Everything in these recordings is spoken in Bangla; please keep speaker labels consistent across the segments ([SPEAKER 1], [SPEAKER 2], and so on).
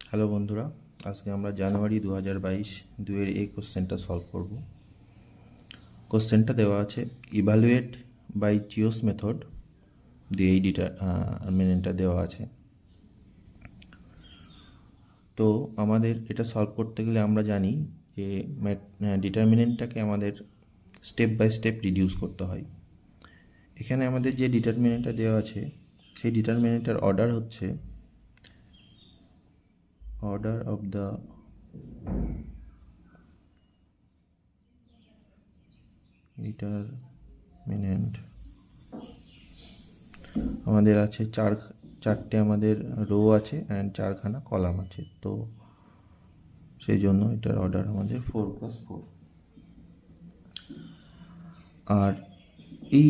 [SPEAKER 1] হ্যালো বন্ধুরা, আজকে আমরা জানুয়ারি 2022 দুয়ের এই কোশ্চেনটা সলভ করব। কোশ্চেনটা দেওয়া আছে ইভালুয়েট বাই চিওস মেথড দিয়ে এই ডিটারমিনেন্টটা দেওয়া আছে। তো আমাদের এটা সলভ করতে গেলে আমরা জানি যে ডিটারমিনেন্টটাকে আমাদের স্টেপ বাই স্টেপ রিডিউস করতে হয়। এখানে আমাদের যে ডিটারমিনেন্টটা দেওয়া আছে সেই ডিটারমিনেন্টের অর্ডার হচ্ছে order of the ডিটারমিনেন্ট আমাদের আছে চারটে আমাদের রো আছে অ্যান্ড চারখানা কলাম আছে, তো সেই জন্য এটার অর্ডার আমাদের 4+4। আর এই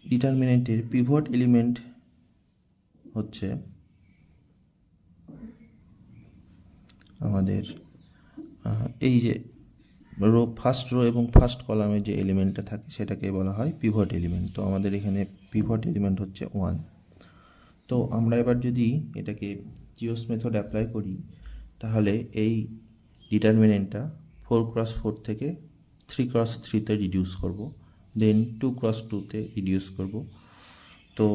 [SPEAKER 1] ডিটারমিনেন্টের পিভট এলিমেন্ট হচ্ছে আমাদের এই যে ফার্স্ট রো এবং ফার্স্ট কলামে যে এলিমেন্টটা থাকে সেটাকে বলা হয় পিভট এলিমেন্ট। তো আমাদের এখানে পিভট এলিমেন্ট হচ্ছে 1। তো আমরা এবার যদি এটাকে চিওস মেথড অ্যাপ্লাই করি তাহলে এই ডিটারমিনেন্টটা 4x4 থেকে 3x3-তে রিডিউস করব, দেন 2x2-তে রিডিউস করব। তো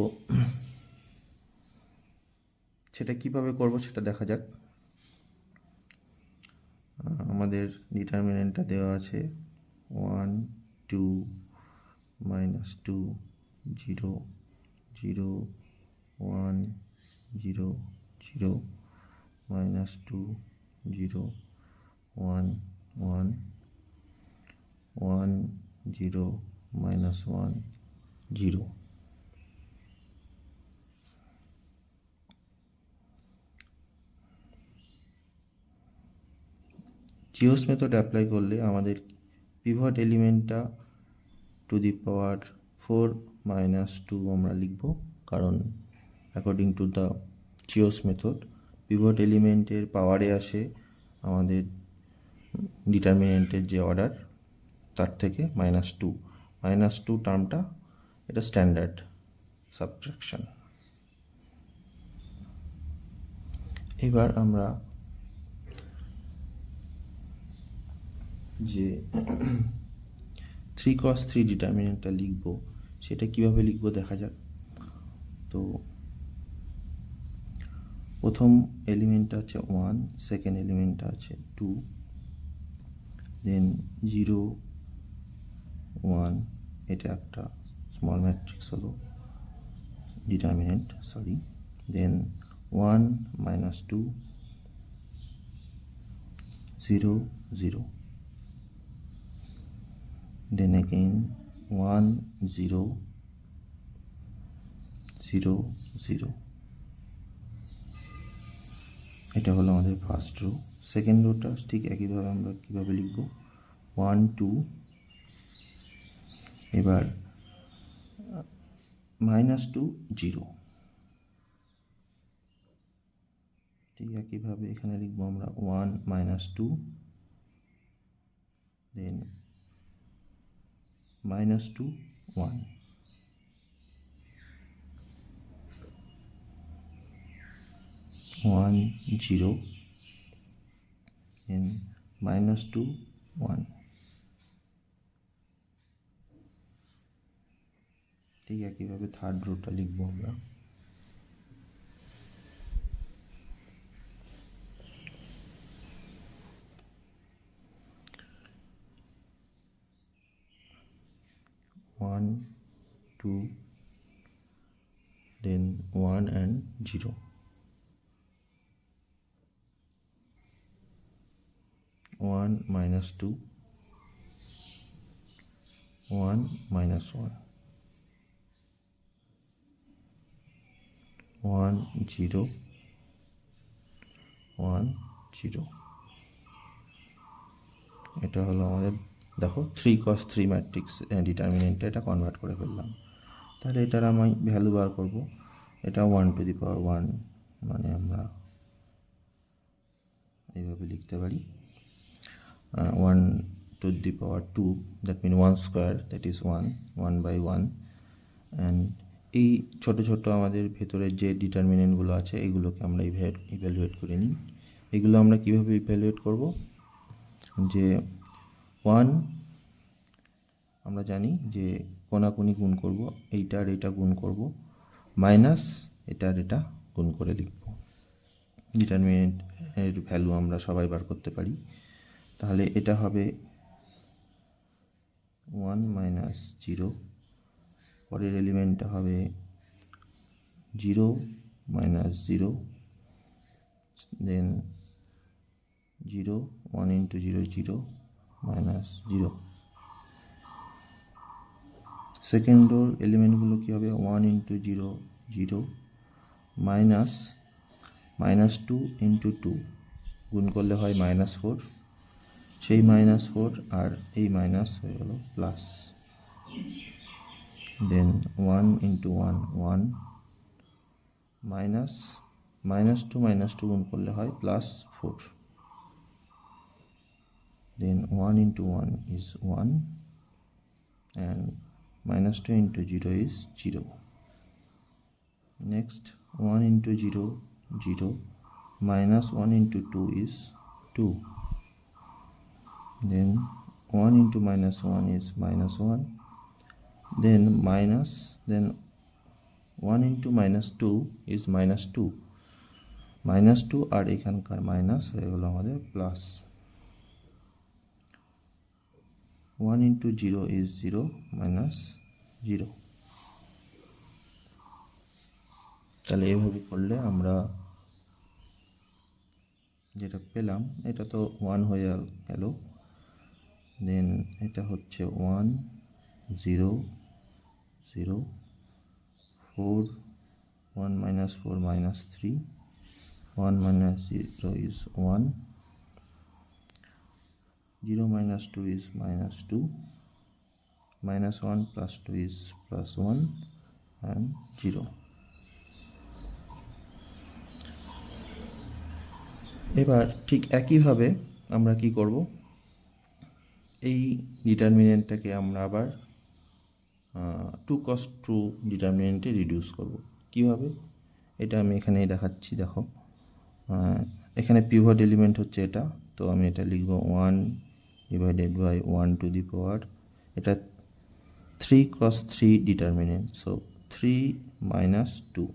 [SPEAKER 1] সেটা কিভাবে করব সেটা দেখা যাক। আমাদের ডিটারমিনেন্টটা দেওয়া আছে 1 2 -2 0 0 1 0 0 -2 0 1 1 1 0 -1 0। চিওস মেথড অ্যাপ্লাই করলে আমাদের পিভট এলিমেন্টটা টু দি পাওয়ার 4 - 2 আমরা লিখব, কারণ according to the চিওস method pivot এলিমেন্টের পাওয়ারে আসে আমাদের ডিটারমিনেন্টের যে অর্ডার তার থেকে -2। -2 টার্মটা এটা স্ট্যান্ডার্ড সাবট্রাকশন। এবার আমরা যে 3x3 ডিটারমিনেন্টটা লিখব সেটা কিভাবে লিখব দেখা যাক। তো প্রথম এলিমেন্টটা আছে 1, সেকেন্ড এলিমেন্টটা আছে 2, দেন 0 1, এটা একটা স্মল ম্যাট্রিক্স হলো ডিটারমিনেন্ট, দেন 1 -2 0 0, then again 1 0 0 0। এটা হলো আমাদের ফার্স্ট রো। সেকেন্ড রোটা ঠিক একইভাবে আমরা কীভাবে লিখব 1 2, এবার -2 0, ঠিক একইভাবে এখানে লিখব আমরা 1 -2, দেন -2 1, -1 0, then -2 1। ঠিক একইভাবে থার্ড রোটা লিখবো আমরা 1 2, then 1 and 0, 1 -2 1 -1, 1 0 1 0। এটা হলো আমাদের, দেখো 3x3 ম্যাট্রিক্স ডিটারমিনেন্টটা এটা কনভার্ট করে ফেললাম। তাহলে এটার আমি ভ্যালু বার করব, এটা 1 to the power 1, মানে আমরা এইভাবে লিখতে পারি 1 to the power 2, that means 1 square, that is 1/1। And এই ছোট ছোট আমাদের ভেতরের যে ডিটারমিনেন্টগুলো আছে এগুলোকে আমরা ইভ্যালুয়েট করে নিই। এগুলো আমরা কিভাবে ইভ্যালুয়েট করব, যে 1 আমরা জানি যে কোনাকুনি গুণ করব, এইটা আর এটা গুণ করব, মাইনাস এটা আর এটা গুণ করে লিখব। ডিটারমিনেন্ট এর ভ্যালু আমরা সবাই বার করতে পারি। তাহলে এটা হবে 1 মাইনাস 0, পরের এলিমেন্টটা হবে 0 মাইনাস 0, দেন 0, 1 ইন্টু 0 0 মাইনাস 0। সেকেন্ড রোর এলিমেন্টগুলো কী হবে, 1 ইন্টু 0 0 মাইনাস 2 ইন্টু 2 গুণ করলে হয় -4, সেই -4 আর এই মাইনাস হয়ে গেল প্লাস, দেন 1 ইন্টু 1 1 -2 গুণ করলে হয় +4, then 1 into 1 is 1 and -2 into 0 is 0. Next 1 into 0 0 minus 1 into 2 is 2, then 1 into -1 is -1, then 1 into -2 is -2, -2 আর এখানকার মাইনাস হয়ে গেল আমাদের প্লাস, 1 into 0 is 0 minus 0। তাহলে এভাবে করলে আমরা যেটা পেলাম, এটা তো 1 হয়ে গেল, দেন এটা হচ্ছে 1 0 0 4 1 minus 4 minus 3, 1 minus 0 is 1, 0 minus 2 is -2, -1 plus 2 is +1 and 0। এবার ঠিক একইভাবে আমরা কি করব, এই ডিটারমিনেন্টটাকে আমরা আবার 2 cos 2 ডিটারমিনেন্টে রিডিউস করব। কিভাবে, এটা আমি এখানেই দেখাচ্ছি। দেখো, এখানে পিভট এলিমেন্ট হচ্ছে এটা, তো আমি এটা লিখব 1 ডিভাইডেড বাই 1 টু দি পাওয়ার, এটা 3 cos 3 ডিটারমিনেন্ট, সো 3 minus 2।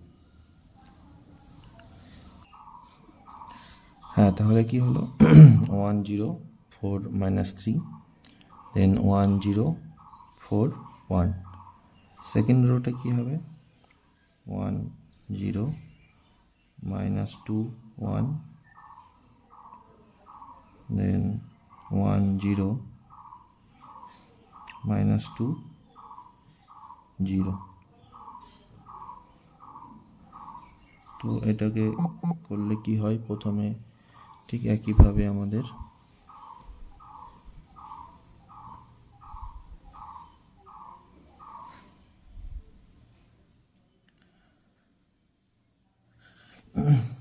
[SPEAKER 1] হ্যাঁ, তাহলে কি হলো 1 0 4 minus 3, দেন 1 0 4 1। সেকেন্ড রোটা কি হবে, 1 0 minus 2 1, দেন 1 0 minus 2 0। তো এটাকে করলে কি হয়, প্রথমে ঠিক একইভাবে আমাদের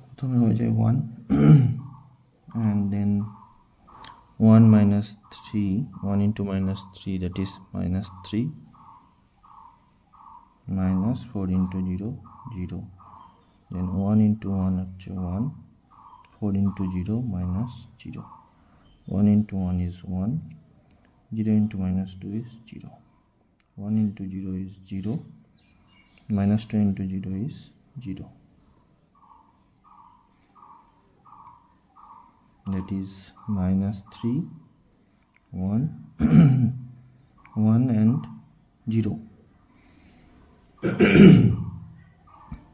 [SPEAKER 1] প্রথমে হয়ে যায় 1 and then 1 minus 3, 1 into -3 that is -3, minus 4 into 0 0, then 1 into 1 হচ্ছে 1, 4 into 0 minus 0, 1 into 1 is 1, 0 into -2 is 0, 1 into 0 is 0, -2 into 0 is 0, that is -3 1 1 and 0।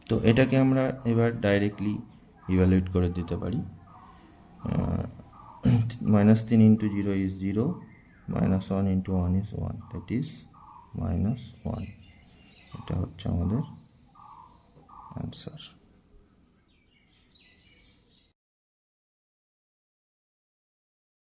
[SPEAKER 1] তো এটাকে আমরা এবার ডাইরেক্টলি ইভ্যালুয়েট করে দিতে পারি। -3 into 0 is 0, -1 into 1 is 1, that is -1। এটা হচ্ছে আমাদের অ্যান্সার।